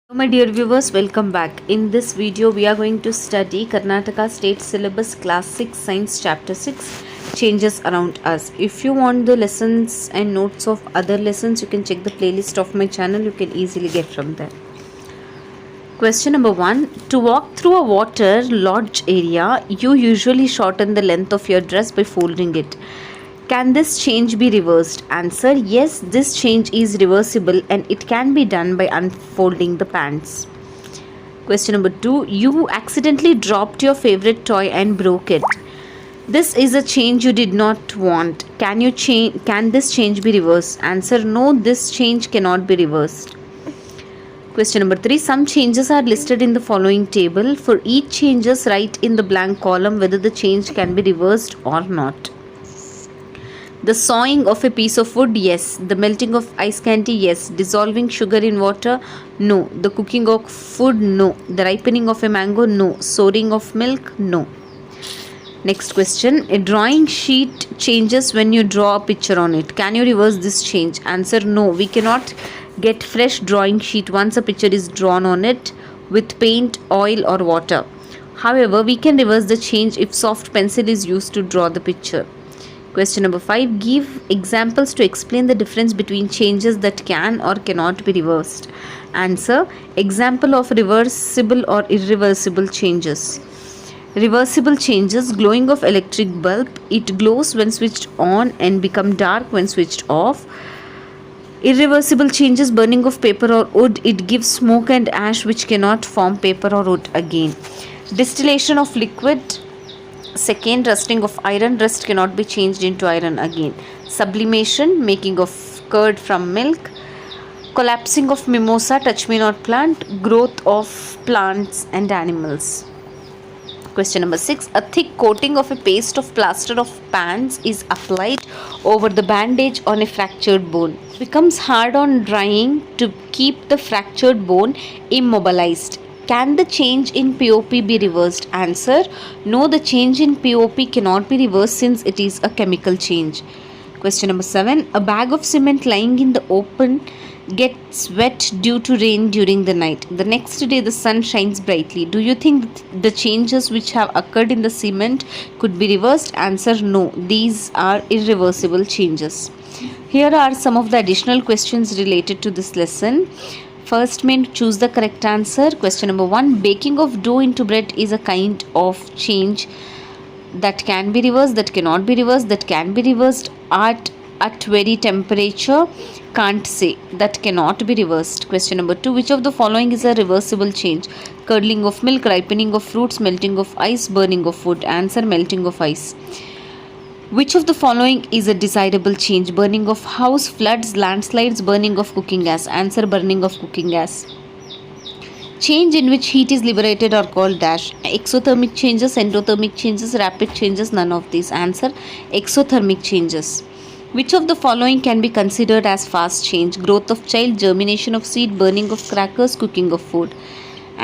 Hello my dear viewers, welcome back. In this video we are going to study Karnataka State Syllabus Class 6 Science Chapter 6 Changes Around Us. If you want the lessons and notes of other lessons, you can check the playlist of my channel. You can easily get from there. Question number 1. To walk through a water lodge area, you usually shorten the length of your dress by folding it. Can this change be reversed? Answer: yes, this change is reversible and it can be done by unfolding the pants. Question number 2. You accidentally dropped your favorite toy and broke it. This is a change you did not want. Can this change be reversed? Answer: no, this change cannot be reversed. Question number 3. Some changes are listed in the following table. For each changes, write in the blank column whether the change can be reversed or not. The sawing of a piece of wood, yes. The melting of ice candy, yes. Dissolving sugar in water, no. The cooking of food, no. The ripening of a mango, no. Storing of milk, no. Next question. A drawing sheet changes when you draw a picture on it. Can you reverse this change? Answer: no. We cannot get fresh drawing sheet once a picture is drawn on it with paint, oil or water. However, we can reverse the change if soft pencil is used to draw the picture. Question number 5. Give examples to explain the difference between changes that can or cannot be reversed. Answer: example of reversible or irreversible changes. Reversible changes: glowing of electric bulb, it glows when switched on and become dark when switched off. Irreversible changes: burning of paper or wood, it gives smoke and ash which cannot form paper or wood again. Distillation of liquid. Second, rusting of iron, rust cannot be changed into iron again. Sublimation, making of curd from milk. Collapsing of mimosa, touch me not plant. Growth of plants and animals. Question number 6. A thick coating of a paste of plaster of Paris is applied over the bandage on a fractured bone. It becomes hard on drying to keep the fractured bone immobilized. Can the change in POP be reversed? Answer: no, the change in POP cannot be reversed since it is a chemical change. Question number 7. A bag of cement lying in the open gets wet due to rain during the night. The next day the sun shines brightly. Do you think the changes which have occurred in the cement could be reversed? Answer: no, these are irreversible changes. Here are some of the additional questions related to this lesson. First main, choose the correct answer. Question number 1. Baking of dough into bread is a kind of change that can be reversed, that cannot be reversed, that can be reversed at very temperature. Can't say. That cannot be reversed. Question number 2. Which of the following is a reversible change? Curdling of milk, ripening of fruits, melting of ice, burning of wood. Answer: melting of ice. Which of the following is a desirable change? Burning of house, floods, landslides, burning of cooking gas. Answer: burning of cooking gas. Change in which heat is liberated are called dash. Exothermic changes, endothermic changes, rapid changes, none of these. Answer: exothermic changes. Which of the following can be considered as fast change? Growth of child, germination of seed, burning of crackers, cooking of food.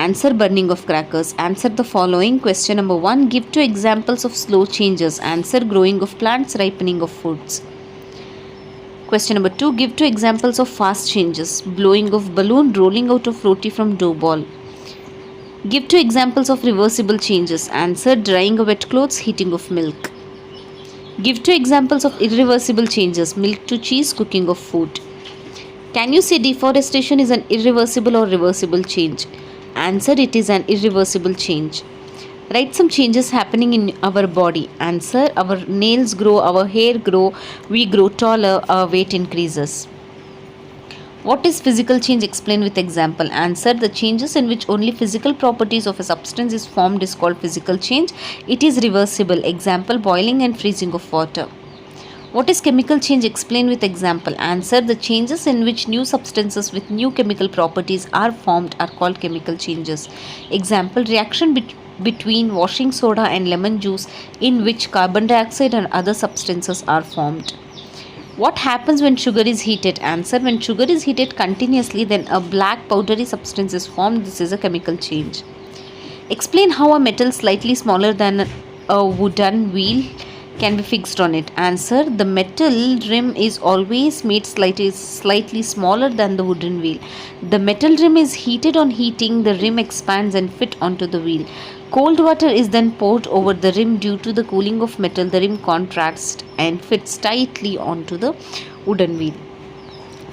Answer: burning of crackers. Answer the following. Question number 1. Give 2 examples of slow changes. Answer: growing of plants, ripening of foods. Question number 2. Give 2 examples of fast changes. Blowing of balloon, rolling out of roti from dough ball. Give 2 examples of reversible changes. Answer: drying of wet clothes, heating of milk. Give 2 examples of irreversible changes. Milk to cheese, cooking of food. Can you say deforestation is an irreversible or reversible change? Answer: it is an irreversible change. Write some changes happening in our body. Answer: our nails grow, our hair grow, we grow taller, our weight increases. What is physical change? Explain with example. Answer: the changes in which only physical properties of a substance is formed is called physical change. It is reversible. Example: boiling and freezing of water. What is chemical change? Explain with example. Answer: the changes in which new substances with new chemical properties are formed are called chemical changes. Example: reaction between washing soda and lemon juice in which carbon dioxide and other substances are formed. What happens when sugar is heated? Answer: when sugar is heated continuously, then a black powdery substance is formed. This is a chemical change. Explain how a metal slightly smaller than a wooden wheel can be fixed on it? Answer: the metal rim is always made slightly smaller than the wooden wheel. The metal rim is heated. On heating, the rim expands and fit onto the wheel. Cold water is then poured over the rim. Due to the cooling of metal, the rim contracts and fits tightly onto the wooden wheel.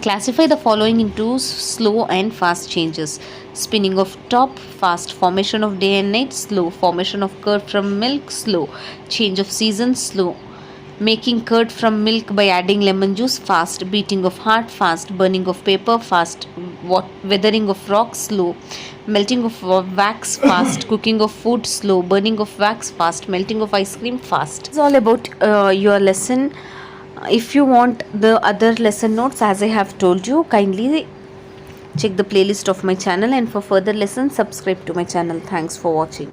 Classify the following into slow and fast changes: spinning of top, fast; formation of day and night, slow; formation of curd from milk, slow; change of season, slow; making curd from milk by adding lemon juice, fast; beating of heart, fast; burning of paper, fast; weathering of rock, slow; melting of wax, fast; cooking of food, slow; burning of wax, fast; melting of ice cream, fast. It's all about your lesson. If you want the other lesson notes, as I have told you, kindly check the playlist of my channel, and for further lessons subscribe to my channel. Thanks for watching.